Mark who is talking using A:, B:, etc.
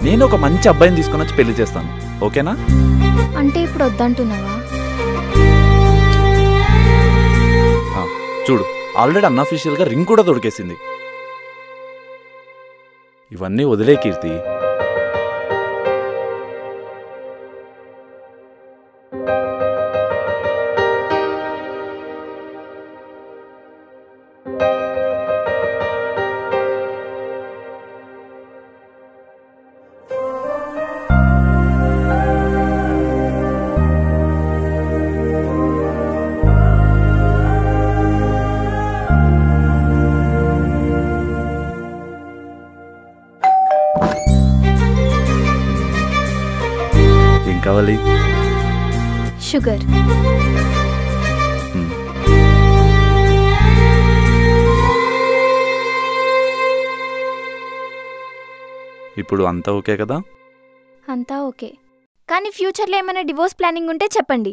A: నేను ఒక మంచి అబ్బాయిని తీసుకొని వచ్చి పెళ్లి చేస్తాను, ఓకేనా?
B: అంటే ఇప్పుడు వద్దంటున్నావా?
A: చూడు, ఆల్రెడీ అన్అఫీషియల్గా రింగ్ కూడా దొరికేసింది. ఇవన్నీ వదిలే కీర్తి. ఏం కావాలి?
B: షుగర్.
A: ఇప్పుడు అంతా ఓకే కదా?
B: అంతా ఓకే, కానీ ఫ్యూచర్లో ఏమైనా డివోర్స్ ప్లానింగ్ ఉంటే చెప్పండి.